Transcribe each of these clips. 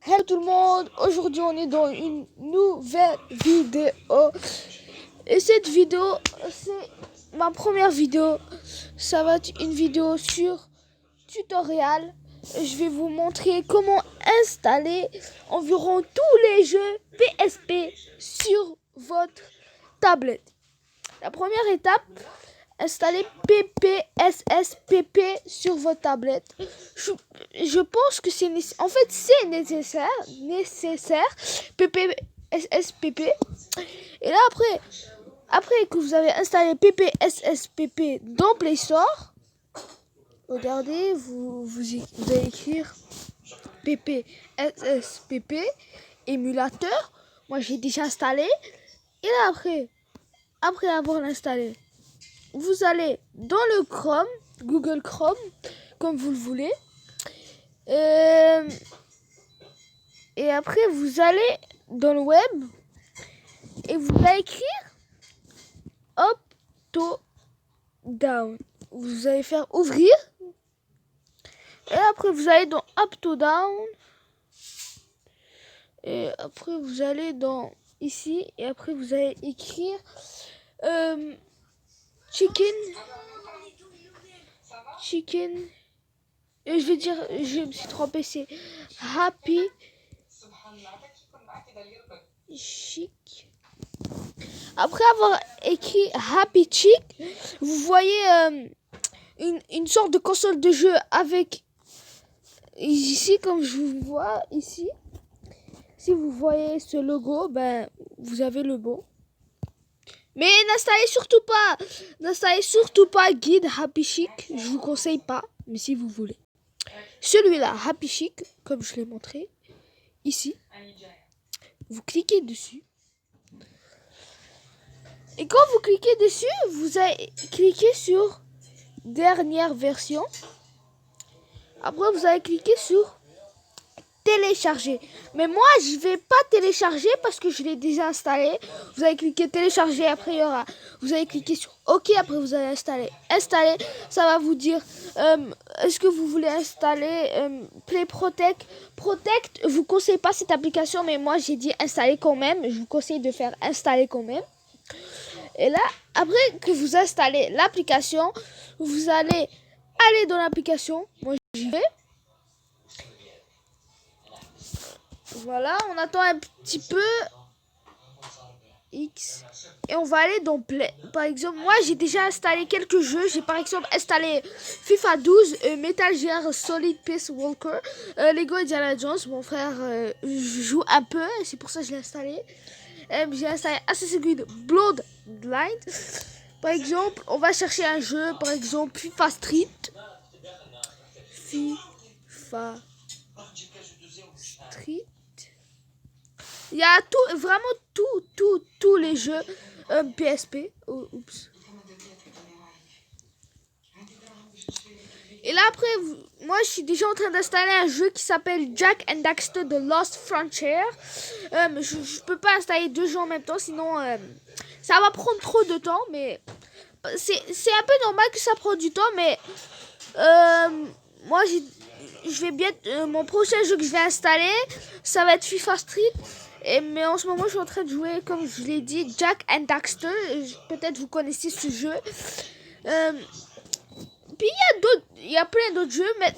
Hello tout le monde, aujourd'hui on est dans une nouvelle vidéo et cette vidéo c'est ma première vidéo, ça va être une vidéo sur tutoriel. Je vais vous montrer comment installer environ tous les jeux PSP sur votre tablette. La première étape, installer PPSSPP sur votre tablette. Je pense que c'est nécessaire PPSSPP. Et là après que vous avez installé PPSSPP dans Play Store, regardez, vous allez écrire PPSSPP émulateur. Moi j'ai déjà installé. Et là après avoir installé, vous allez dans le Chrome, Google Chrome, comme vous le voulez. Et après, vous allez dans le web et vous allez écrire up to down. Vous allez faire ouvrir. Et après, vous allez dans up to down. Et après, vous allez dans ici. Et après, vous allez écrire chicken. Et je me suis trompé, c'est Happy Chic. Après avoir écrit Happy Chic, vous voyez une sorte de console de jeu avec ici, comme je vous vois ici. Si vous voyez ce logo, ben vous avez le bon. Mais n'installez surtout pas Guide Happy Chic. Je vous conseille pas, mais si vous voulez. Celui-là, Happy Chic, comme je l'ai montré ici. Vous cliquez dessus. Et quand vous cliquez dessus, vous allez cliquer sur dernière version. Après, vous allez cliquer sur télécharger. Mais moi, je vais pas télécharger parce que je l'ai déjà installé. Vous allez cliquer télécharger. Après, vous allez cliquer sur OK. Après, vous allez installer. Installer, ça va vous dire est-ce que vous voulez installer Play Protect. Protect, je vous conseille pas cette application, mais moi, j'ai dit installer quand même. Je vous conseille de faire installer quand même. Et là, après que vous installez l'application, vous allez aller dans l'application. Moi, j'y vais. Voilà, on attend un petit peu. X. Et on va aller dans Play. Par exemple, moi, j'ai déjà installé quelques jeux. J'ai par exemple installé FIFA 12, Metal Gear Solid Peace Walker, Lego Indiana Jones. Mon frère joue un peu, c'est pour ça que je l'ai installé. J'ai installé Assassin's Creed Bloodline. Par exemple, on va chercher un jeu, par exemple FIFA Street. FIFA Street. Il y a vraiment tous les jeux PSP. Oh, oups. Et là après, moi je suis déjà en train d'installer un jeu qui s'appelle Jak and Daxter The Lost Frontier. Je peux pas installer deux jeux en même temps, sinon ça va prendre trop de temps. Mais c'est un peu normal que ça prenne du temps, mais moi je vais bien mon prochain jeu que je vais installer, ça va être FIFA Street. Mais en ce moment je suis en train de jouer, comme je l'ai dit, Jak and Daxter. Peut-être vous connaissez ce jeu. Puis il y a plein d'autres jeux, mais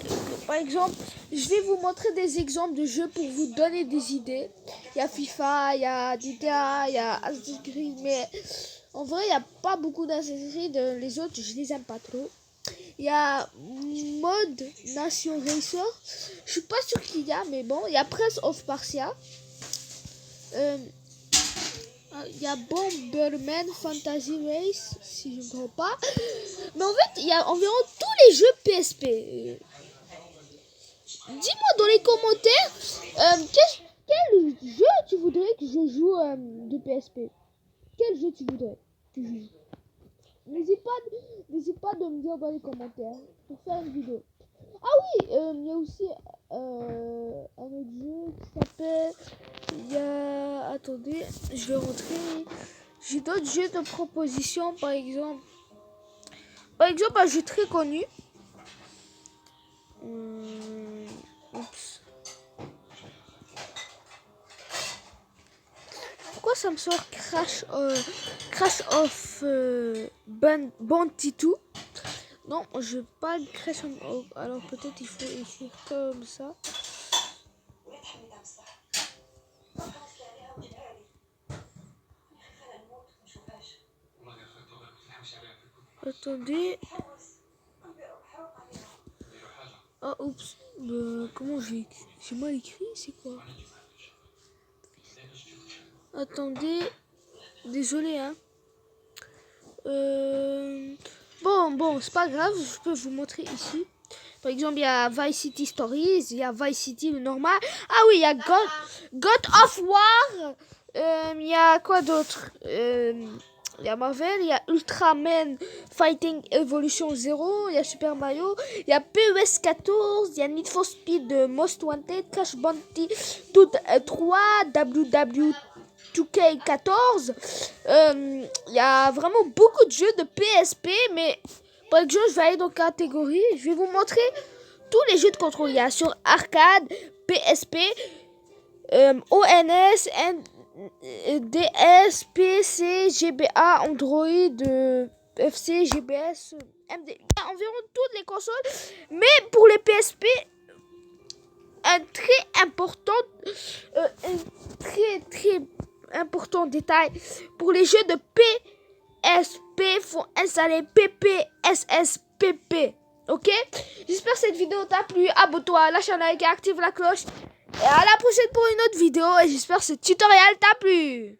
par exemple, je vais vous montrer des exemples de jeux pour vous donner des idées. Il y a FIFA, il y a GTA, il y a Assassin's Creed, mais en vrai, il n'y a pas beaucoup d'Assassin's Creed. Les autres, je les aime pas trop. Il y a Mode Nation Racer. Je suis pas sûr qu'il y a, mais bon. Il y a Prince of Persia. Il y a Bomberman Fantasy Race, si je ne me trompe pas. Mais en fait, il y a environ tous les jeux PSP. Dis-moi dans les commentaires quel jeu tu voudrais que je joue de PSP. Quel jeu tu voudrais que je joue. N'hésite pas de me dire dans les commentaires pour faire une vidéo. Ah oui, il y a aussi un autre jeu qui s'appelle... Attendez, je vais rentrer. J'ai d'autres jeux de proposition, par exemple. Un jeu très connu. Oups. ça me sort Crash of Bandicoot. Non, je veux pas Crash of... Alors peut-être il faut écrire comme ça. Attendez. Ah, oups. Comment j'ai mal écrit, c'est quoi? Attendez. Désolé, hein. Bon, c'est pas grave. Je peux vous montrer ici. Par exemple, il y a Vice City Stories. Il y a Vice City le normal. Ah oui, il y a God of War. Il y a quoi d'autre? Il y a Marvel, il y a Ultraman Fighting Evolution 0, il y a Super Mario, il y a PES 14, il y a Need for Speed Most Wanted, Crash Bandicoot 3, WW2K14. Il y a vraiment beaucoup de jeux de PSP, mais par exemple, je vais aller dans catégorie, je vais vous montrer tous les jeux de contrôle. Il y a sur arcade, PSP, ONS, DS, PC, GBA, Android, FC, GBS, MD. Il y a environ toutes les consoles. Mais pour les PSP, un très important détail. Pour les jeux de PSP, il faut installer PPSSPP. Ok? J'espère que cette vidéo t'a plu. Abonne-toi, lâche un like et active la cloche. Et à la prochaine pour une autre vidéo. Et j'espère que ce tutoriel t'a plu.